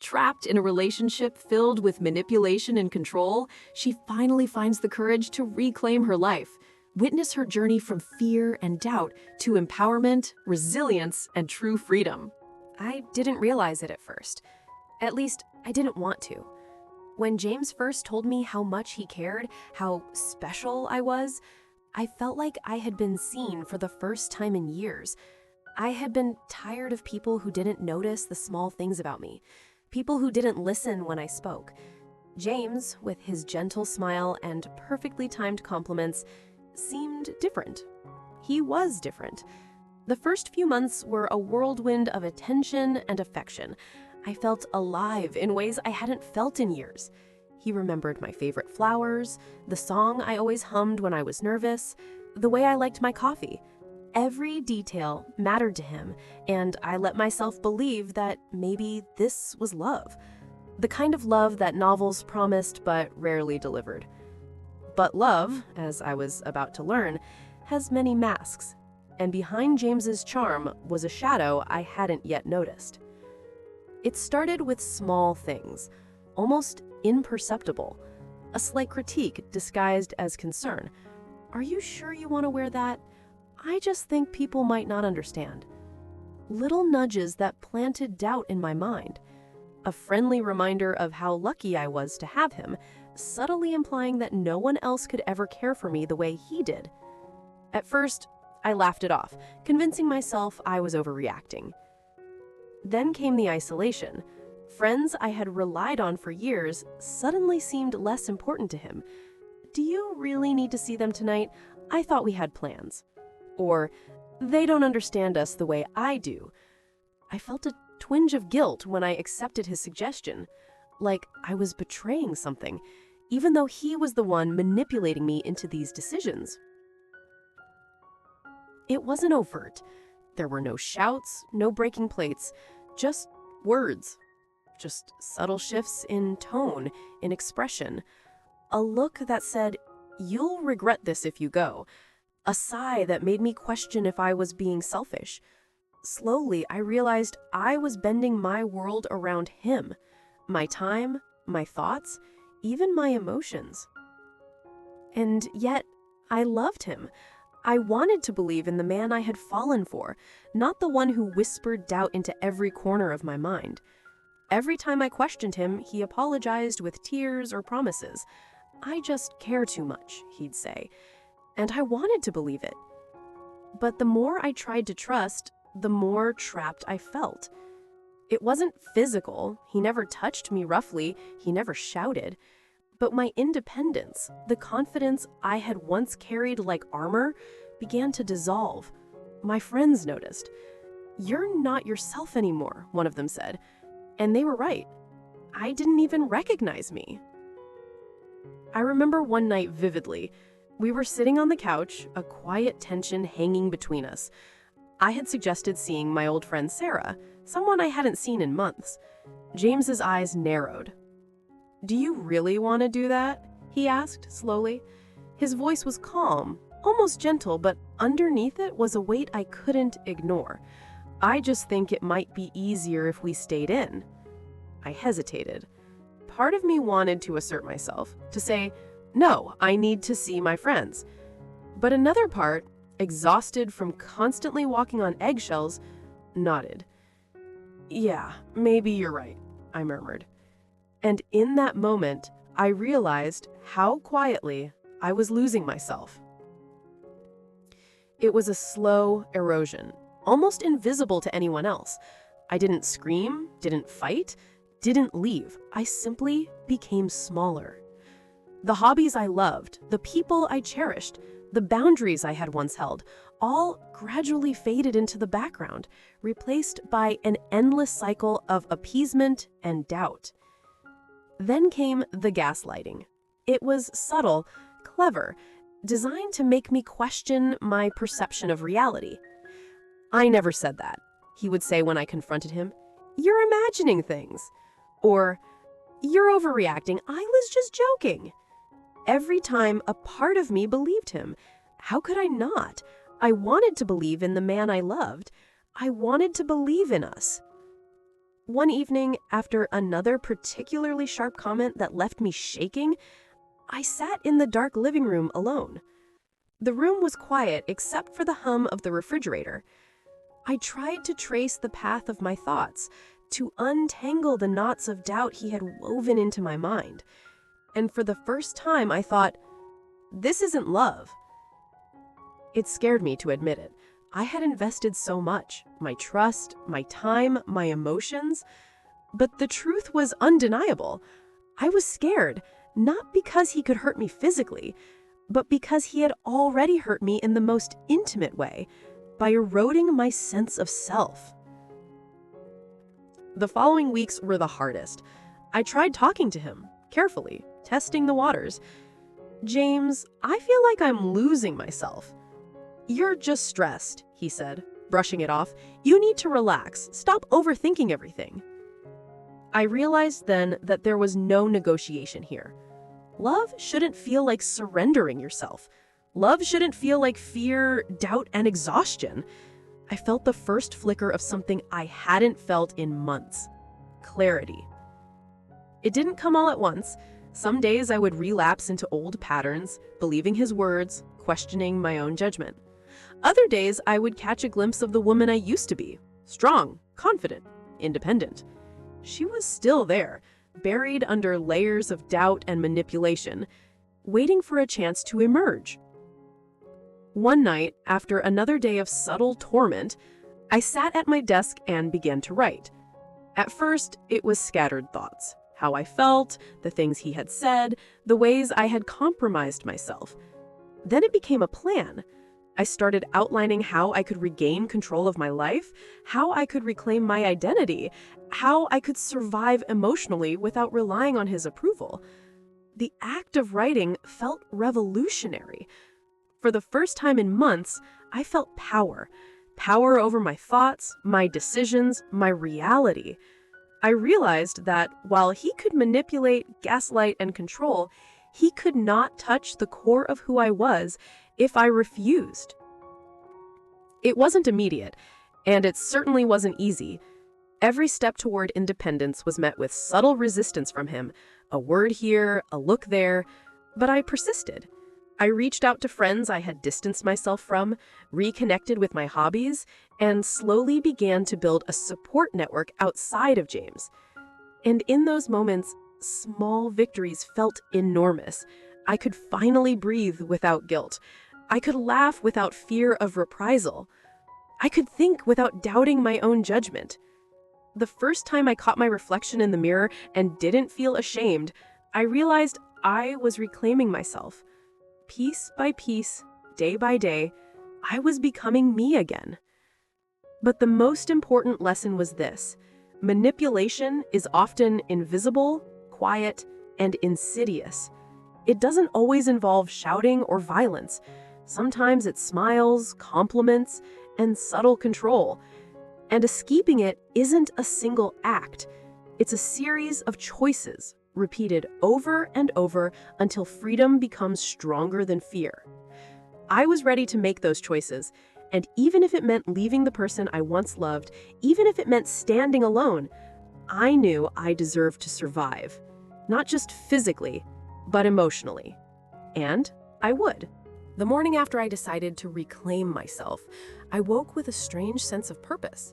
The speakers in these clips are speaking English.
Trapped in a relationship filled with manipulation and control, she finally finds the courage to reclaim her life. Witness her journey from fear and doubt to empowerment, resilience, and true freedom. I didn't realize it at first. At least, I didn't want to. When James first told me how much he cared, how special I was, I felt like I had been seen for the first time in years. I had been tired of people who didn't notice the small things about me, people who didn't listen when I spoke. James, with his gentle smile and perfectly timed compliments, seemed different. He was different. The first few months were a whirlwind of attention and affection. I felt alive in ways I hadn't felt in years. He remembered my favorite flowers, the song I always hummed when I was nervous, the way I liked my coffee. Every detail mattered to him, and I let myself believe that maybe this was love. The kind of love that novels promised but rarely delivered. But love, as I was about to learn, has many masks, and behind James's charm was a shadow I hadn't yet noticed. It started with small things, almost imperceptible. A slight critique disguised as concern. "Are you sure you want to wear that? I just think people might not understand." Little nudges that planted doubt in my mind. A friendly reminder of how lucky I was to have him, subtly implying that no one else could ever care for me the way he did. At first, I laughed it off, convincing myself I was overreacting. Then came the isolation. Friends I had relied on for years suddenly seemed less important to him. "Do you really need to see them tonight? I thought we had plans." Or, "They don't understand us the way I do." I felt a twinge of guilt when I accepted his suggestion, like I was betraying something, even though he was the one manipulating me into these decisions. It wasn't overt. There were no shouts, no breaking plates, just words. Just subtle shifts in tone, in expression. A look that said, "You'll regret this if you go." A sigh that made me question if I was being selfish. Slowly, I realized I was bending my world around him. My time, my thoughts, even my emotions. And yet, I loved him. I wanted to believe in the man I had fallen for, not the one who whispered doubt into every corner of my mind. Every time I questioned him, he apologized with tears or promises. "I just care too much," he'd say. And I wanted to believe it. But the more I tried to trust, the more trapped I felt. It wasn't physical. He never touched me roughly. He never shouted. But my independence, the confidence I had once carried like armor, began to dissolve. My friends noticed. "You're not yourself anymore," one of them said. And they were right. I didn't even recognize me. I remember one night vividly. We were sitting on the couch, a quiet tension hanging between us. I had suggested seeing my old friend Sarah, someone I hadn't seen in months. James's eyes narrowed. "Do you really want to do that?" he asked slowly. His voice was calm, almost gentle, but underneath it was a weight I couldn't ignore. "I just think it might be easier if we stayed in." I hesitated. Part of me wanted to assert myself, to say, "No, I need to see my friends." But another part, exhausted from constantly walking on eggshells, nodded. "Yeah, maybe you're right," I murmured. And in that moment, I realized how quietly I was losing myself. It was a slow erosion, almost invisible to anyone else. I didn't scream, didn't fight, didn't leave. I simply became smaller. The hobbies I loved, the people I cherished, the boundaries I had once held, all gradually faded into the background, replaced by an endless cycle of appeasement and doubt. Then came the gaslighting. It was subtle, clever, designed to make me question my perception of reality. "I never said that," he would say when I confronted him. "You're imagining things." Or, "You're overreacting. I was just joking." Every time, a part of me believed him. How could I not? I wanted to believe in the man I loved. I wanted to believe in us. One evening, after another particularly sharp comment that left me shaking, I sat in the dark living room alone. The room was quiet except for the hum of the refrigerator. I tried to trace the path of my thoughts, to untangle the knots of doubt he had woven into my mind. And for the first time, I thought, this isn't love. It scared me to admit it. I had invested so much, my trust, my time, my emotions. But the truth was undeniable. I was scared, not because he could hurt me physically, but because he had already hurt me in the most intimate way, by eroding my sense of self. The following weeks were the hardest. I tried talking to him, carefully, testing the waters. James, I feel like I'm losing myself. You're just stressed, he said, brushing it off. You need to relax. Stop overthinking everything. I realized then that there was no negotiation here. Love shouldn't feel like surrendering yourself. Love shouldn't feel like fear, doubt, and exhaustion. I felt the first flicker of something I hadn't felt in months. Clarity. It didn't come all at once. Some days I would relapse into old patterns, believing his words, questioning my own judgment. Other days I would catch a glimpse of the woman I used to be, strong, confident, independent. She was still there, buried under layers of doubt and manipulation, waiting for a chance to emerge. One night, after another day of subtle torment, I sat at my desk and began to write. At first, it was scattered thoughts. How I felt, the things he had said, the ways I had compromised myself. Then it became a plan. I started outlining how I could regain control of my life, how I could reclaim my identity, how I could survive emotionally without relying on his approval. The act of writing felt revolutionary. For the first time in months, I felt power. Power over my thoughts, my decisions, my reality. I realized that while he could manipulate, gaslight, and control, he could not touch the core of who I was if I refused. It wasn't immediate, and it certainly wasn't easy. Every step toward independence was met with subtle resistance from him, a word here, a look there, but I persisted. I reached out to friends I had distanced myself from, reconnected with my hobbies, and slowly began to build a support network outside of James. And in those moments, small victories felt enormous. I could finally breathe without guilt. I could laugh without fear of reprisal. I could think without doubting my own judgment. The first time I caught my reflection in the mirror and didn't feel ashamed, I realized I was reclaiming myself. Piece by piece, day by day, I was becoming me again. But the most important lesson was this: manipulation is often invisible, quiet, and insidious. It doesn't always involve shouting or violence. Sometimes it's smiles, compliments, and subtle control. And escaping it isn't a single act. It's a series of choices, repeated over and over until freedom becomes stronger than fear. I was ready to make those choices, and even if it meant leaving the person I once loved, even if it meant standing alone, I knew I deserved to survive. Not just physically, but emotionally. And I would. The morning after I decided to reclaim myself, I woke with a strange sense of purpose.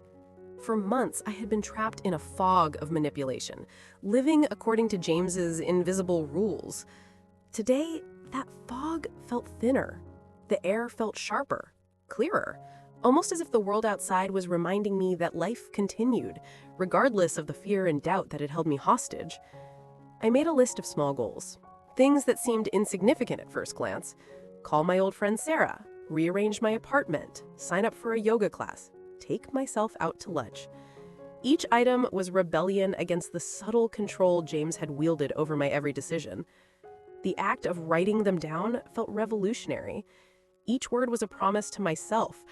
For months, I had been trapped in a fog of manipulation, living according to James's invisible rules. Today, that fog felt thinner. The air felt sharper, clearer, almost as if the world outside was reminding me that life continued, regardless of the fear and doubt that had held me hostage. I made a list of small goals, things that seemed insignificant at first glance. Call my old friend Sarah, rearrange my apartment, sign up for a yoga class, take myself out to lunch. Each item was rebellion against the subtle control James had wielded over my every decision. The act of writing them down felt revolutionary. Each word was a promise to myself.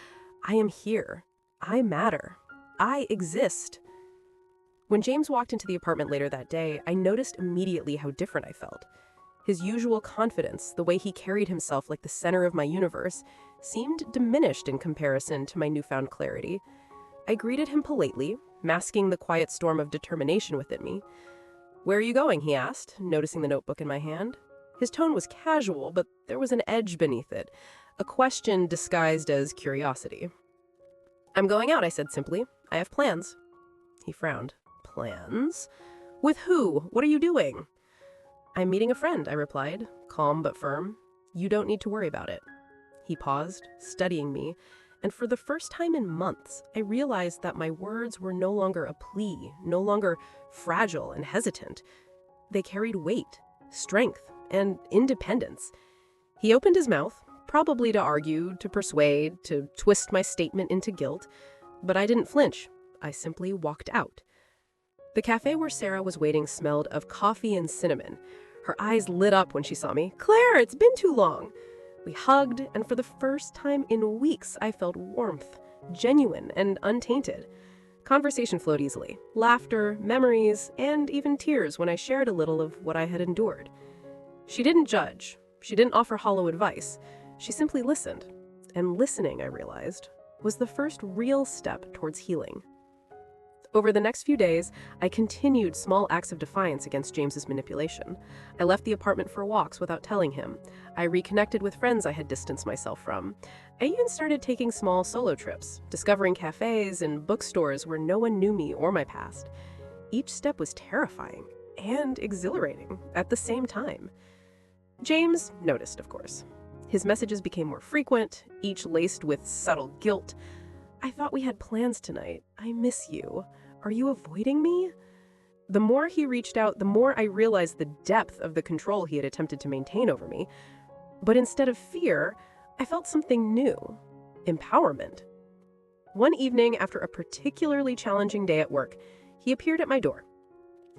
I am here. I matter. I exist. When James walked into the apartment later that day, I noticed immediately how different I felt. His usual confidence, the way he carried himself like the center of my universe, seemed diminished in comparison to my newfound clarity. I greeted him politely, masking the quiet storm of determination within me. "Where are you going?" he asked, noticing the notebook in my hand. His tone was casual, but there was an edge beneath it, a question disguised as curiosity. "I'm going out," I said simply. "I have plans." He frowned. "Plans? With who? What are you doing?" "I'm meeting a friend," I replied, calm but firm. "You don't need to worry about it." He paused, studying me, and for the first time in months, I realized that my words were no longer a plea, no longer fragile and hesitant. They carried weight, strength, and independence. He opened his mouth, probably to argue, to persuade, to twist my statement into guilt, but I didn't flinch. I simply walked out. The cafe where Sarah was waiting smelled of coffee and cinnamon. Her eyes lit up when she saw me. "Claire, it's been too long." We hugged, and for the first time in weeks, I felt warmth, genuine and untainted. Conversation flowed easily. Laughter, memories, and even tears when I shared a little of what I had endured. She didn't judge. She didn't offer hollow advice. She simply listened. And listening, I realized, was the first real step towards healing. Over the next few days, I continued small acts of defiance against James's manipulation. I left the apartment for walks without telling him. I reconnected with friends I had distanced myself from. I even started taking small solo trips, discovering cafes and bookstores where no one knew me or my past. Each step was terrifying and exhilarating at the same time. James noticed, of course. His messages became more frequent, each laced with subtle guilt. "I thought we had plans tonight. I miss you. Are you avoiding me?" The more he reached out, the more I realized the depth of the control he had attempted to maintain over me. But instead of fear, I felt something new: empowerment. One evening, after a particularly challenging day at work, he appeared at my door.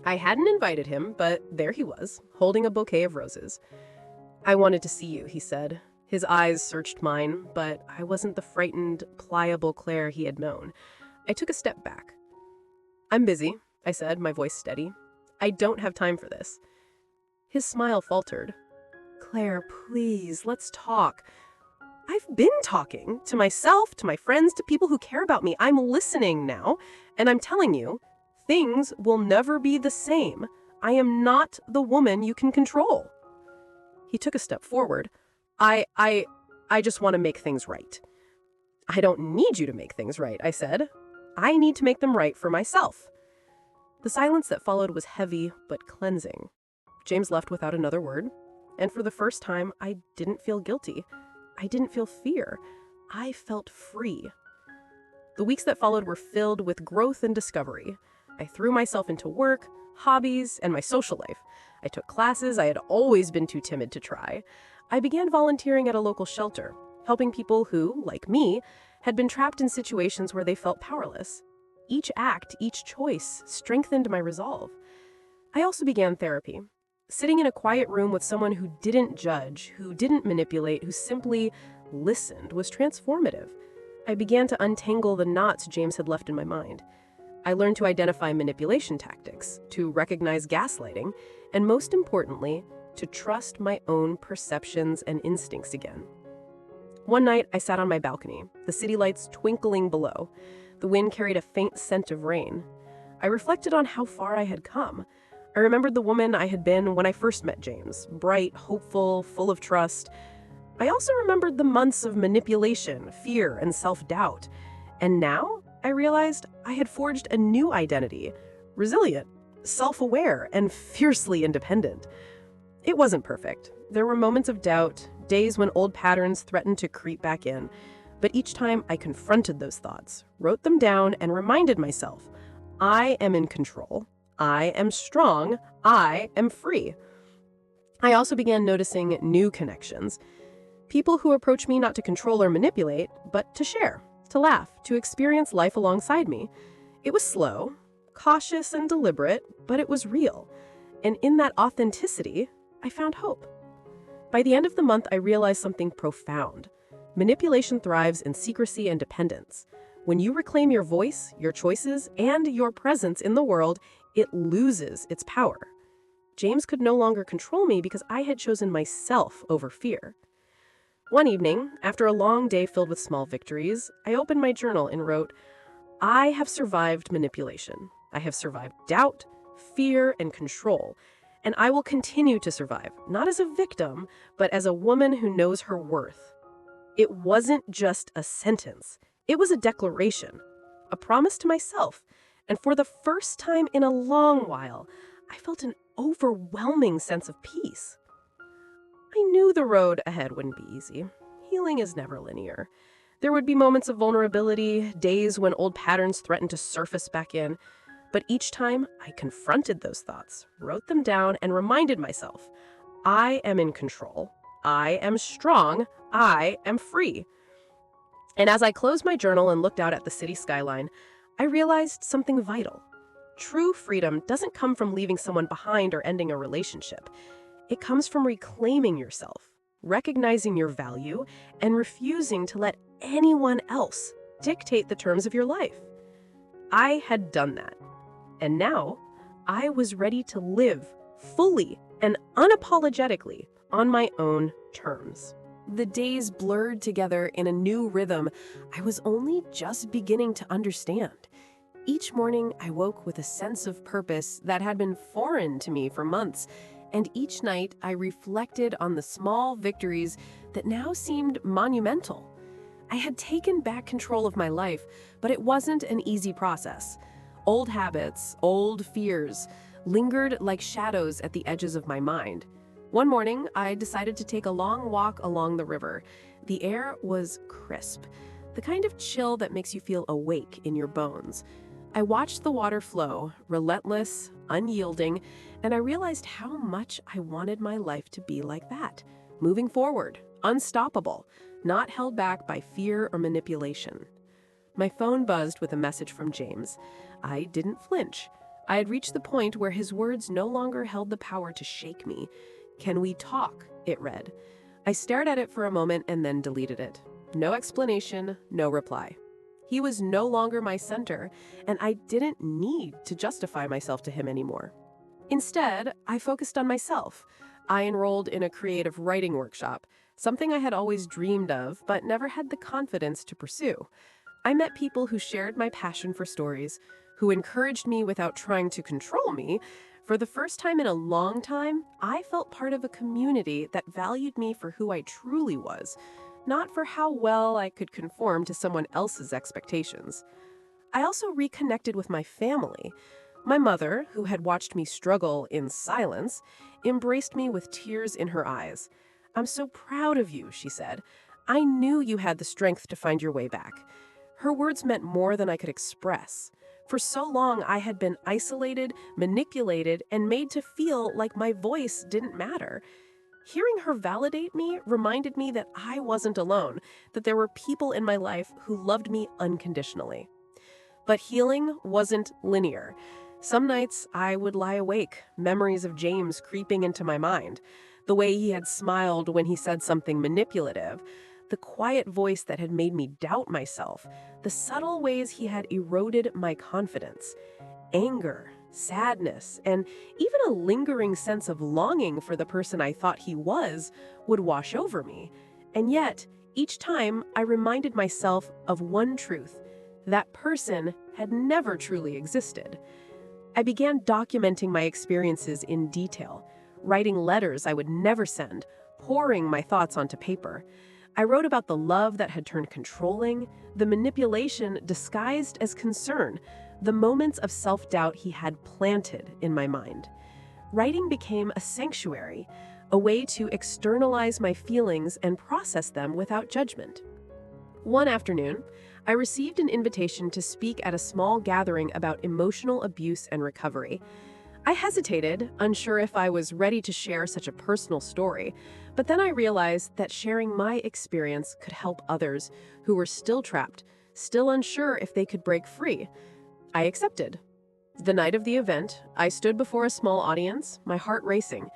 I hadn't invited him, but there he was, holding a bouquet of roses. "I wanted to see you," he said. His eyes searched mine, but I wasn't the frightened, pliable Claire he had known. I took a step back. "I'm busy," I said, my voice steady. "I don't have time for this." His smile faltered. "Claire, please, let's talk." "I've been talking to myself, to my friends, to people who care about me. I'm listening now, and I'm telling you, things will never be the same. I am not the woman you can control." He took a step forward. I just want to make things right." "I don't need you to make things right," I said. "I need to make them right for myself." The silence that followed was heavy but cleansing. James left without another word, and for the first time, I didn't feel guilty. I didn't feel fear. I felt free. The weeks that followed were filled with growth and discovery. I threw myself into work, hobbies, and my social life. I took classes I had always been too timid to try. I began volunteering at a local shelter, helping people who, like me, had been trapped in situations where they felt powerless. Each act, each choice, strengthened my resolve. I also began therapy. Sitting in a quiet room with someone who didn't judge, who didn't manipulate, who simply listened was transformative. I began to untangle the knots James had left in my mind. I learned to identify manipulation tactics, to recognize gaslighting, and most importantly, to trust my own perceptions and instincts again. One night, I sat on my balcony, the city lights twinkling below. The wind carried a faint scent of rain. I reflected on how far I had come. I remembered the woman I had been when I first met James, bright, hopeful, full of trust. I also remembered the months of manipulation, fear, and self-doubt. And now, I realized I had forged a new identity, resilient, self-aware, and fiercely independent. It wasn't perfect. There were moments of doubt, days when old patterns threatened to creep back in. But each time I confronted those thoughts, wrote them down, and reminded myself, I am in control. I am strong. I am free. I also began noticing new connections. People who approach me not to control or manipulate, but to share, to laugh, to experience life alongside me. It was slow, cautious, and deliberate, but it was real. And in that authenticity, I found hope. By the end of the month, I realized something profound. Manipulation thrives in secrecy and dependence. When you reclaim your voice, your choices, and your presence in the world, it loses its power. James could no longer control me because I had chosen myself over fear. One evening, after a long day filled with small victories, I opened my journal and wrote, I have survived manipulation. I have survived doubt, fear, and control. And I will continue to survive, not as a victim, but as a woman who knows her worth. It wasn't just a sentence. It was a declaration, a promise to myself. And for the first time in a long while, I felt an overwhelming sense of peace. I knew the road ahead wouldn't be easy. Healing is never linear. There would be moments of vulnerability, days when old patterns threatened to surface back in. But each time, I confronted those thoughts, wrote them down, and reminded myself, I am in control. I am strong. I am free. And as I closed my journal and looked out at the city skyline, I realized something vital. True freedom doesn't come from leaving someone behind or ending a relationship. It comes from reclaiming yourself, recognizing your value, and refusing to let anyone else dictate the terms of your life. I had done that. And now, I was ready to live fully and unapologetically on my own terms. The days blurred together in a new rhythm I was only just beginning to understand. Each morning, I woke with a sense of purpose that had been foreign to me for months, and each night I reflected on the small victories that now seemed monumental. I had taken back control of my life, but it wasn't an easy process. Old habits, old fears, lingered like shadows at the edges of my mind. One morning, I decided to take a long walk along the river. The air was crisp, the kind of chill that makes you feel awake in your bones. I watched the water flow, relentless, unyielding, and I realized how much I wanted my life to be like that, moving forward, unstoppable, not held back by fear or manipulation. My phone buzzed with a message from James. I didn't flinch. I had reached the point where his words no longer held the power to shake me. "Can we talk?" it read. I stared at it for a moment and then deleted it. No explanation, no reply. He was no longer my center, and I didn't need to justify myself to him anymore. Instead, I focused on myself. I enrolled in a creative writing workshop, something I had always dreamed of but never had the confidence to pursue. I met people who shared my passion for stories, who encouraged me without trying to control me. For the first time in a long time, I felt part of a community that valued me for who I truly was, not for how well I could conform to someone else's expectations. I also reconnected with my family. My mother, who had watched me struggle in silence, embraced me with tears in her eyes. "I'm so proud of you," she said. "I knew you had the strength to find your way back." Her words meant more than I could express. For so long, I had been isolated, manipulated, and made to feel like my voice didn't matter. Hearing her validate me reminded me that I wasn't alone, that there were people in my life who loved me unconditionally. But healing wasn't linear. Some nights I would lie awake, memories of James creeping into my mind, the way he had smiled when he said something manipulative, the quiet voice that had made me doubt myself, the subtle ways he had eroded my confidence. Anger, sadness, and even a lingering sense of longing for the person I thought he was would wash over me. And yet, each time I reminded myself of one truth: that person had never truly existed. I began documenting my experiences in detail, writing letters I would never send, pouring my thoughts onto paper. I wrote about the love that had turned controlling, the manipulation disguised as concern, the moments of self-doubt he had planted in my mind. Writing became a sanctuary, a way to externalize my feelings and process them without judgment. One afternoon, I received an invitation to speak at a small gathering about emotional abuse and recovery. I hesitated, unsure if I was ready to share such a personal story, but then I realized that sharing my experience could help others who were still trapped, still unsure if they could break free. I accepted. The night of the event, I stood before a small audience, my heart racing.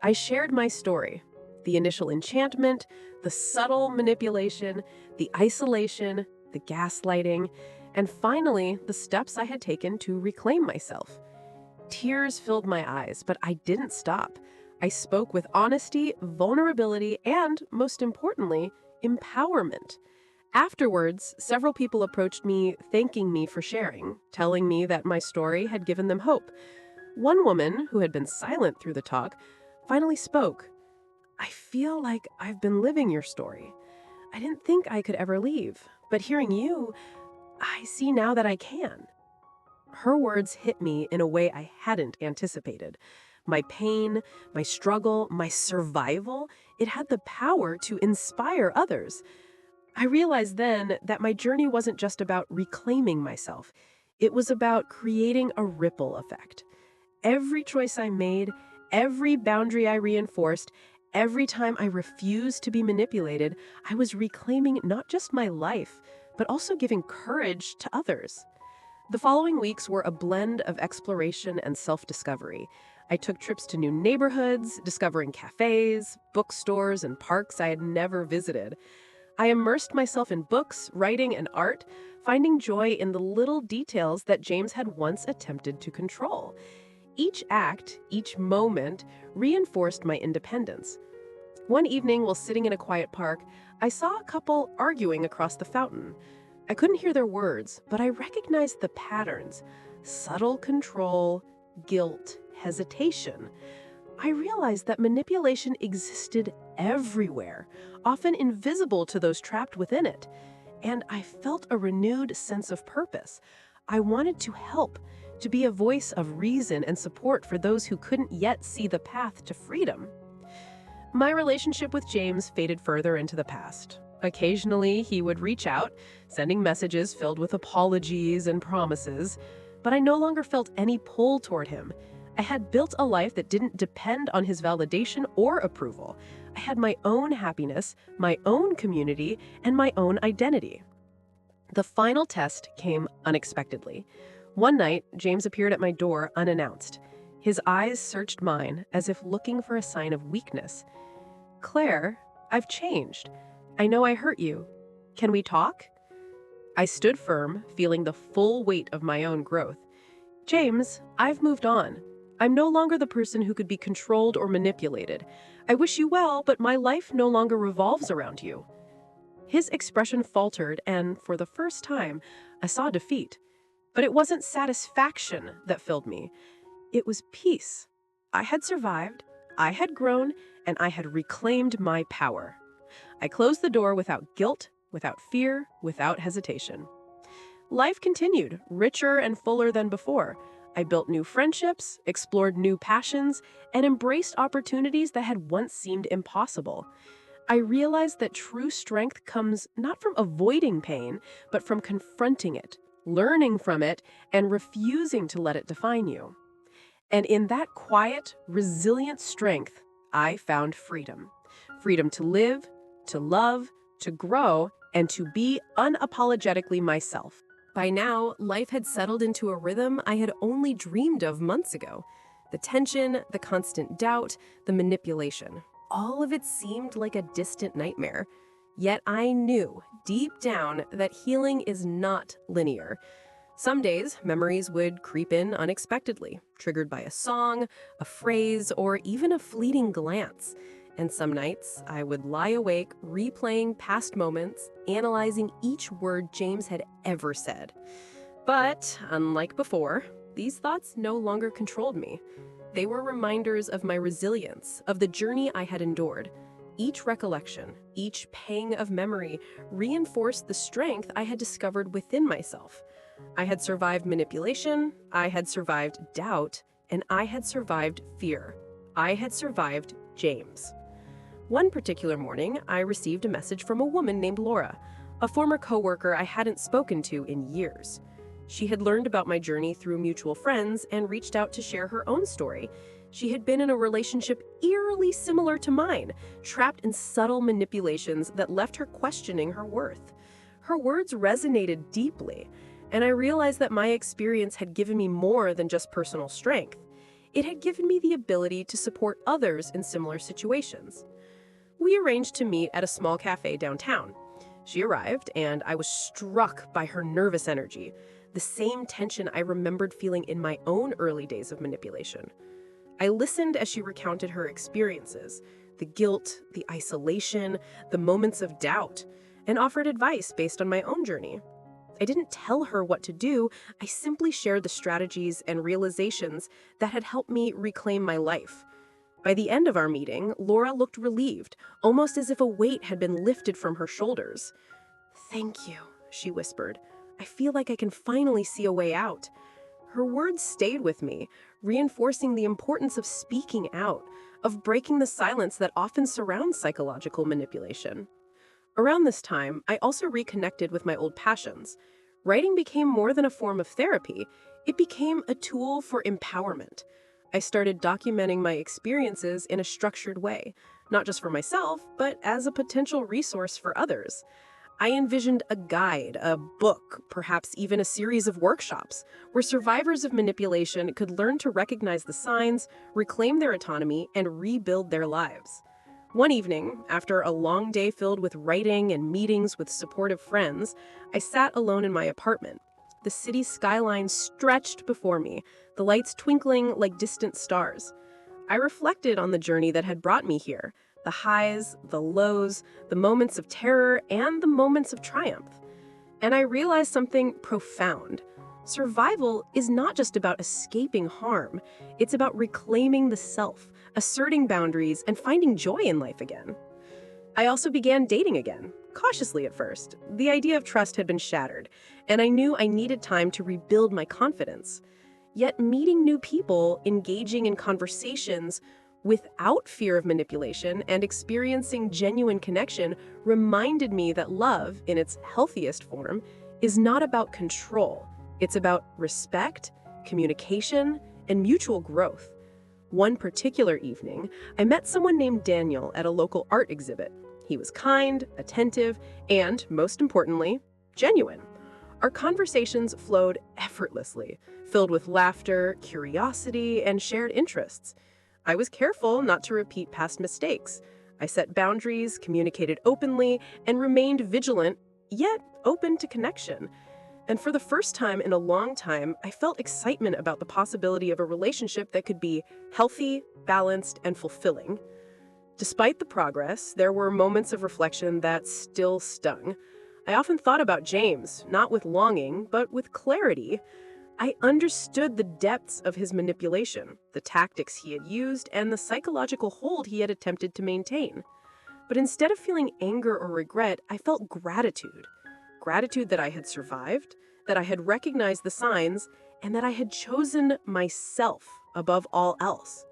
I shared my story: the initial enchantment, the subtle manipulation, the isolation, the gaslighting, and finally, the steps I had taken to reclaim myself. Tears filled my eyes, but I didn't stop. I spoke with honesty, vulnerability, and, most importantly, empowerment. Afterwards, several people approached me thanking me for sharing, telling me that my story had given them hope. One woman, who had been silent through the talk, finally spoke. "I feel like I've been living your story. I didn't think I could ever leave, but hearing you, I see now that I can." Her words hit me in a way I hadn't anticipated. My pain, my struggle, my survival, it had the power to inspire others. I realized then that my journey wasn't just about reclaiming myself. It was about creating a ripple effect. Every choice I made, every boundary I reinforced, every time I refused to be manipulated, I was reclaiming not just my life, but also giving courage to others. The following weeks were a blend of exploration and self-discovery. I took trips to new neighborhoods, discovering cafes, bookstores, and parks I had never visited. I immersed myself in books, writing, and art, finding joy in the little details that James had once attempted to control. Each act, each moment, reinforced my independence. One evening, while sitting in a quiet park, I saw a couple arguing across the fountain. I couldn't hear their words, but I recognized the patterns: subtle control, guilt, hesitation. I realized that manipulation existed everywhere, often invisible to those trapped within it. And I felt a renewed sense of purpose. I wanted to help, to be a voice of reason and support for those who couldn't yet see the path to freedom. My relationship with James faded further into the past. Occasionally, he would reach out, sending messages filled with apologies and promises, but I no longer felt any pull toward him. I had built a life that didn't depend on his validation or approval. I had my own happiness, my own community, and my own identity. The final test came unexpectedly. One night, James appeared at my door unannounced. His eyes searched mine as if looking for a sign of weakness. "Claire, I've changed. I know I hurt you. Can we talk?" I stood firm, feeling the full weight of my own growth. "James, I've moved on. I'm no longer the person who could be controlled or manipulated. I wish you well, but my life no longer revolves around you." His expression faltered, and for the first time, I saw defeat. But it wasn't satisfaction that filled me. It was peace. I had survived, I had grown, and I had reclaimed my power. I closed the door without guilt, without fear, without hesitation. Life continued, richer and fuller than before. I built new friendships, explored new passions, and embraced opportunities that had once seemed impossible. I realized that true strength comes not from avoiding pain, but from confronting it, learning from it, and refusing to let it define you. And in that quiet, resilient strength, I found freedom. Freedom to live, to love, to grow, and to be unapologetically myself. By now, life had settled into a rhythm I had only dreamed of months ago. The tension, the constant doubt, the manipulation. All of it seemed like a distant nightmare. Yet I knew, deep down, that healing is not linear. Some days, memories would creep in unexpectedly, triggered by a song, a phrase, or even a fleeting glance. And some nights, I would lie awake, replaying past moments, analyzing each word James had ever said. But, unlike before, these thoughts no longer controlled me. They were reminders of my resilience, of the journey I had endured. Each recollection, each pang of memory reinforced the strength I had discovered within myself. I had survived manipulation, I had survived doubt, and I had survived fear. I had survived James. One particular morning, I received a message from a woman named Laura, a former coworker I hadn't spoken to in years. She had learned about my journey through mutual friends and reached out to share her own story. She had been in a relationship eerily similar to mine, trapped in subtle manipulations that left her questioning her worth. Her words resonated deeply, and I realized that my experience had given me more than just personal strength. It had given me the ability to support others in similar situations. We arranged to meet at a small cafe downtown. She arrived, and I was struck by her nervous energy, the same tension I remembered feeling in my own early days of manipulation. I listened as she recounted her experiences, the guilt, the isolation, the moments of doubt, and offered advice based on my own journey. I didn't tell her what to do, I simply shared the strategies and realizations that had helped me reclaim my life. By the end of our meeting, Laura looked relieved, almost as if a weight had been lifted from her shoulders. "Thank you," she whispered. "I feel like I can finally see a way out." Her words stayed with me, reinforcing the importance of speaking out, of breaking the silence that often surrounds psychological manipulation. Around this time, I also reconnected with my old passions. Writing became more than a form of therapy, it became a tool for empowerment. I started documenting my experiences in a structured way, not just for myself, but as a potential resource for others. I envisioned a guide, a book, perhaps even a series of workshops, where survivors of manipulation could learn to recognize the signs, reclaim their autonomy, and rebuild their lives. One evening, after a long day filled with writing and meetings with supportive friends, I sat alone in my apartment. The city's skyline stretched before me, the lights twinkling like distant stars. I reflected on the journey that had brought me here, the highs, the lows, the moments of terror, and the moments of triumph. And I realized something profound. Survival is not just about escaping harm, it's about reclaiming the self, asserting boundaries, and finding joy in life again. I also began dating again, cautiously at first. The idea of trust had been shattered, and I knew I needed time to rebuild my confidence. Yet meeting new people, engaging in conversations without fear of manipulation, and experiencing genuine connection reminded me that love, in its healthiest form, is not about control. It's about respect, communication, and mutual growth. One particular evening, I met someone named Daniel at a local art exhibit. He was kind, attentive, and, most importantly, genuine. Our conversations flowed effortlessly, filled with laughter, curiosity, and shared interests. I was careful not to repeat past mistakes. I set boundaries, communicated openly, and remained vigilant, yet open to connection. And for the first time in a long time, I felt excitement about the possibility of a relationship that could be healthy, balanced, and fulfilling. Despite the progress, there were moments of reflection that still stung. I often thought about James, not with longing, but with clarity. I understood the depths of his manipulation, the tactics he had used, and the psychological hold he had attempted to maintain. But instead of feeling anger or regret, I felt gratitude. Gratitude that I had survived, that I had recognized the signs, and that I had chosen myself above all else.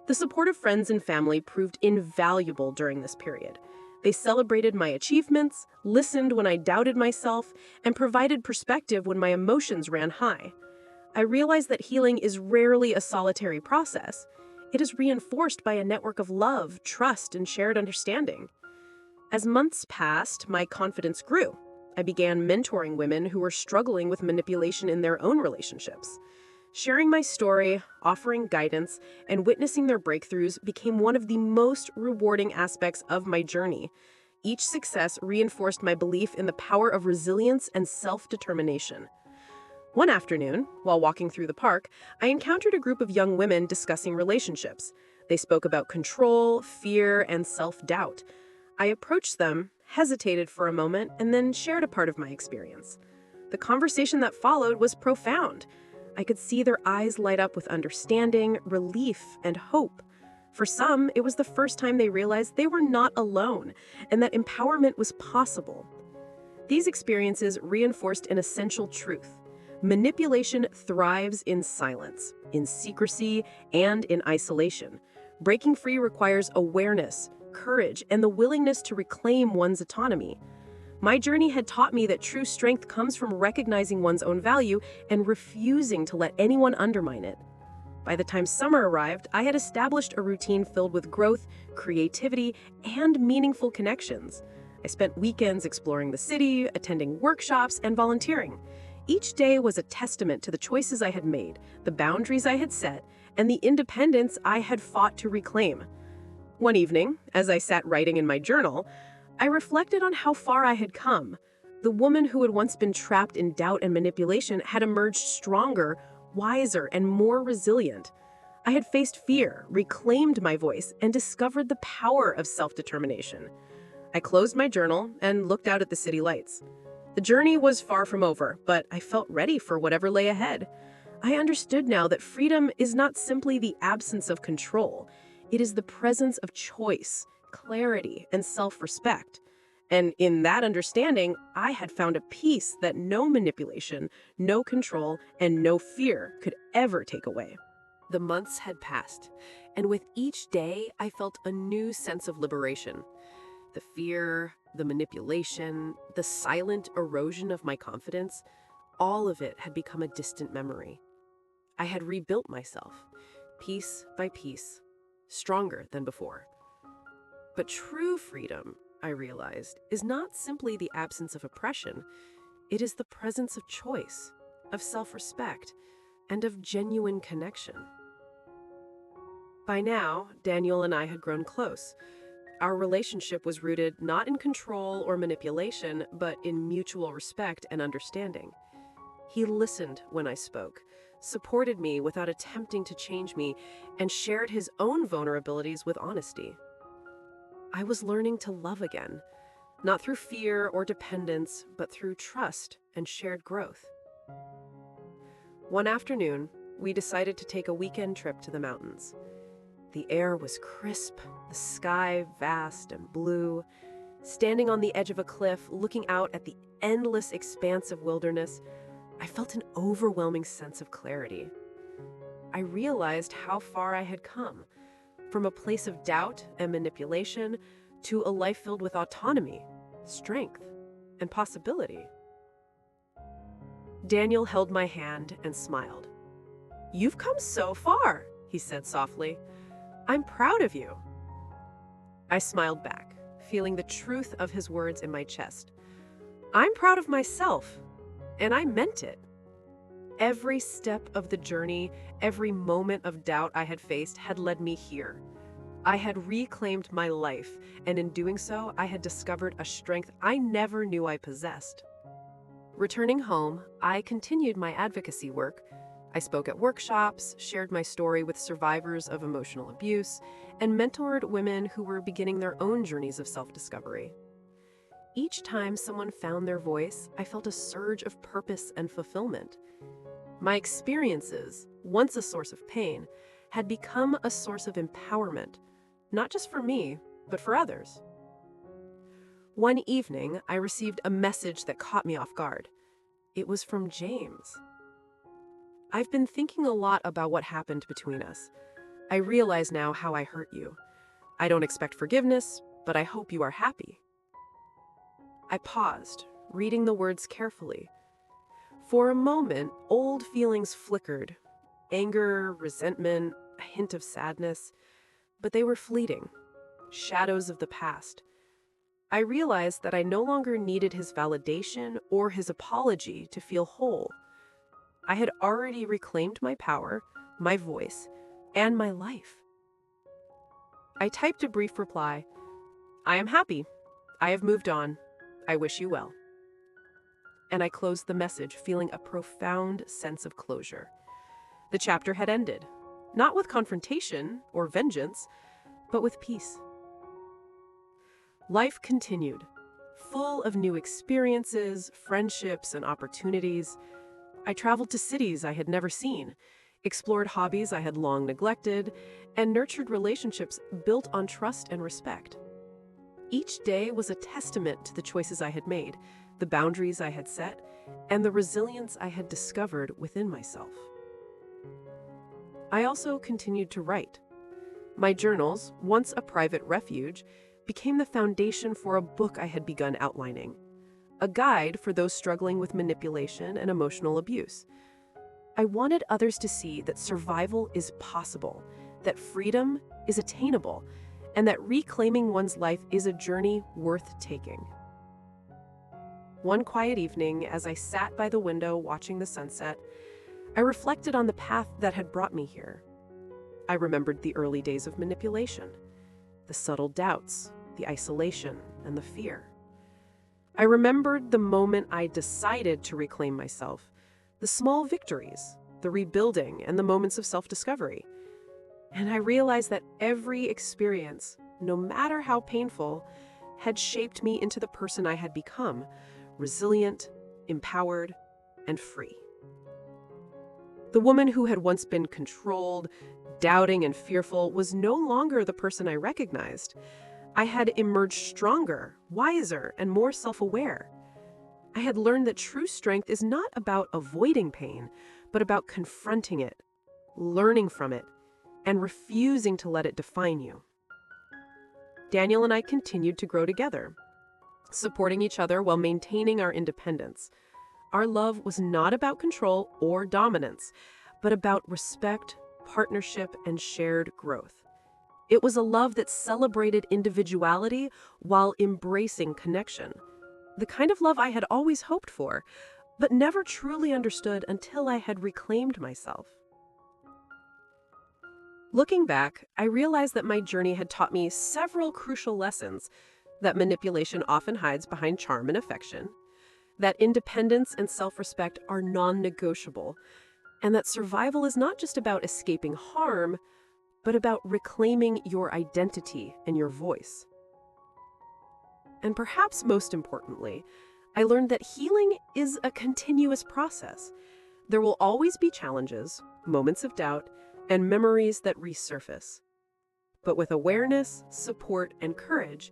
The support of friends and family proved invaluable during this period. They celebrated my achievements, listened when I doubted myself, and provided perspective when my emotions ran high. I realized that healing is rarely a solitary process. It is reinforced by a network of love, trust, and shared understanding. As months passed, my confidence grew. I began mentoring women who were struggling with manipulation in their own relationships. Sharing my story, offering guidance, and witnessing their breakthroughs became one of the most rewarding aspects of my journey. Each success reinforced my belief in the power of resilience and self-determination. One afternoon, while walking through the park, I encountered a group of young women discussing relationships. They spoke about control, fear, and self-doubt. I approached them, hesitated for a moment, and then shared a part of my experience. The conversation that followed was profound. I could see their eyes light up with understanding, relief, and hope. For some, it was the first time they realized they were not alone and that empowerment was possible. These experiences reinforced an essential truth. Manipulation thrives in silence, in secrecy, and in isolation. Breaking free requires awareness, courage, and the willingness to reclaim one's autonomy. My journey had taught me that true strength comes from recognizing one's own value and refusing to let anyone undermine it. By the time summer arrived, I had established a routine filled with growth, creativity, and meaningful connections. I spent weekends exploring the city, attending workshops, and volunteering. Each day was a testament to the choices I had made, the boundaries I had set, and the independence I had fought to reclaim. One evening, as I sat writing in my journal, I reflected on how far I had come. The woman who had once been trapped in doubt and manipulation had emerged stronger, wiser, and more resilient. I had faced fear, reclaimed my voice, and discovered the power of self-determination. I closed my journal and looked out at the city lights. The journey was far from over, but I felt ready for whatever lay ahead. I understood now that freedom is not simply the absence of control. It is the presence of choice, clarity, and self-respect. And in that understanding, I had found a peace that no manipulation, no control, and no fear could ever take away. The months had passed, and with each day, I felt a new sense of liberation. The fear, the manipulation, the silent erosion of my confidence, all of it had become a distant memory. I had rebuilt myself, piece by piece, stronger than before. But true freedom, I realized, is not simply the absence of oppression. It is the presence of choice, of self-respect, and of genuine connection. By now, Daniel and I had grown close. Our relationship was rooted not in control or manipulation, but in mutual respect and understanding. He listened when I spoke, supported me without attempting to change me, and shared his own vulnerabilities with honesty. I was learning to love again, not through fear or dependence, but through trust and shared growth. One afternoon, we decided to take a weekend trip to the mountains. The air was crisp, the sky vast and blue. Standing on the edge of a cliff, looking out at the endless expanse of wilderness, I felt an overwhelming sense of clarity. I realized how far I had come, from a place of doubt and manipulation to a life filled with autonomy, strength, and possibility. Daniel held my hand and smiled. "You've come so far," he said softly. "I'm proud of you." I smiled back, feeling the truth of his words in my chest. I'm proud of myself, and I meant it. Every step of the journey, every moment of doubt I had faced had led me here. I had reclaimed my life, and in doing so, I had discovered a strength I never knew I possessed. Returning home, I continued my advocacy work. I spoke at workshops, shared my story with survivors of emotional abuse, and mentored women who were beginning their own journeys of self-discovery. Each time someone found their voice, I felt a surge of purpose and fulfillment. My experiences, once a source of pain, had become a source of empowerment, not just for me, but for others. One evening, I received a message that caught me off guard. It was from James. "I've been thinking a lot about what happened between us. I realize now how I hurt you. I don't expect forgiveness, but I hope you are happy." I paused, reading the words carefully. For a moment, old feelings flickered. Anger, resentment, a hint of sadness. But they were fleeting, shadows of the past. I realized that I no longer needed his validation or his apology to feel whole. I had already reclaimed my power, my voice, and my life. I typed a brief reply. "I am happy. I have moved on. I wish you well." And I closed the message, feeling a profound sense of closure. The chapter had ended, not with confrontation or vengeance, but with peace. Life continued, full of new experiences, friendships, and opportunities. I traveled to cities I had never seen, explored hobbies I had long neglected, and nurtured relationships built on trust and respect. Each day was a testament to the choices I had made, the boundaries I had set, and the resilience I had discovered within myself. I also continued to write. My journals, once a private refuge, became the foundation for a book I had begun outlining, a guide for those struggling with manipulation and emotional abuse. I wanted others to see that survival is possible, that freedom is attainable, and that reclaiming one's life is a journey worth taking. One quiet evening, as I sat by the window watching the sunset, I reflected on the path that had brought me here. I remembered the early days of manipulation, the subtle doubts, the isolation, and the fear. I remembered the moment I decided to reclaim myself, the small victories, the rebuilding, and the moments of self-discovery. And I realized that every experience, no matter how painful, had shaped me into the person I had become, resilient, empowered, and free. The woman who had once been controlled, doubting, and fearful was no longer the person I recognized. I had emerged stronger, wiser, and more self-aware. I had learned that true strength is not about avoiding pain, but about confronting it, learning from it, and refusing to let it define you. Daniel and I continued to grow together, supporting each other while maintaining our independence. Our love was not about control or dominance, but about respect, partnership, and shared growth. It was a love that celebrated individuality while embracing connection. The kind of love I had always hoped for, but never truly understood until I had reclaimed myself. Looking back, I realized that my journey had taught me several crucial lessons: that manipulation often hides behind charm and affection, that independence and self-respect are non-negotiable, and that survival is not just about escaping harm, but about reclaiming your identity and your voice. And perhaps most importantly, I learned that healing is a continuous process. There will always be challenges, moments of doubt, and memories that resurface. But with awareness, support, and courage,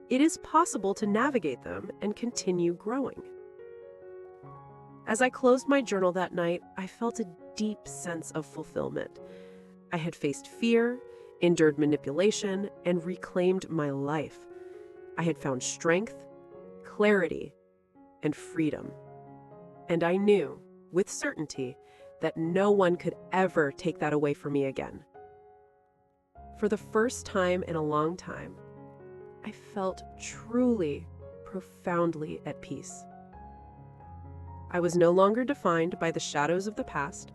it is possible to navigate them and continue growing. As I closed my journal that night, I felt a deep sense of fulfillment. I had faced fear, endured manipulation, and reclaimed my life. I had found strength, clarity, and freedom. And I knew, with certainty, that no one could ever take that away from me again. For the first time in a long time, I felt truly, profoundly at peace. I was no longer defined by the shadows of the past,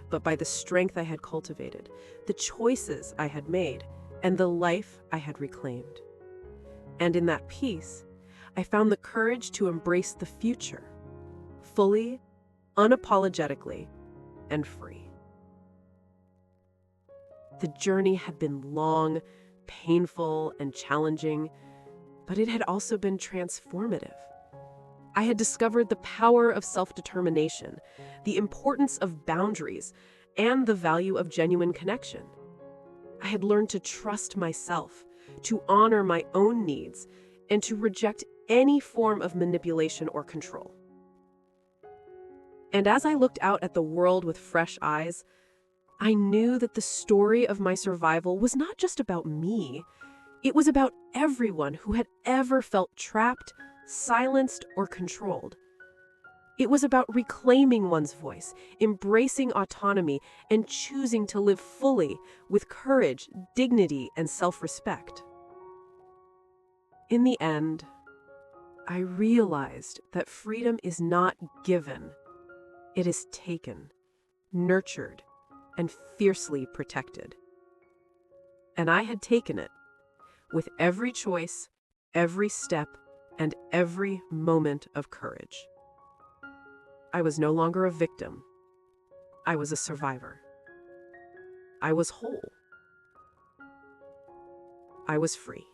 but by the strength I had cultivated, the choices I had made, and the life I had reclaimed. And in that peace, I found the courage to embrace the future, fully, unapologetically, and free. The journey had been long, painful, and challenging, but it had also been transformative. I had discovered the power of self-determination, the importance of boundaries, and the value of genuine connection. I had learned to trust myself, to honor my own needs, and to reject any form of manipulation or control. And as I looked out at the world with fresh eyes, I knew that the story of my survival was not just about me. It was about everyone who had ever felt trapped, silenced, or controlled. It was about reclaiming one's voice, embracing autonomy, and choosing to live fully with courage, dignity, and self-respect. In the end, I realized that freedom is not given. It is taken, nurtured, and fiercely protected. And I had taken it, with every choice, every step, and every moment of courage. I was no longer a victim. I was a survivor. I was whole. I was free.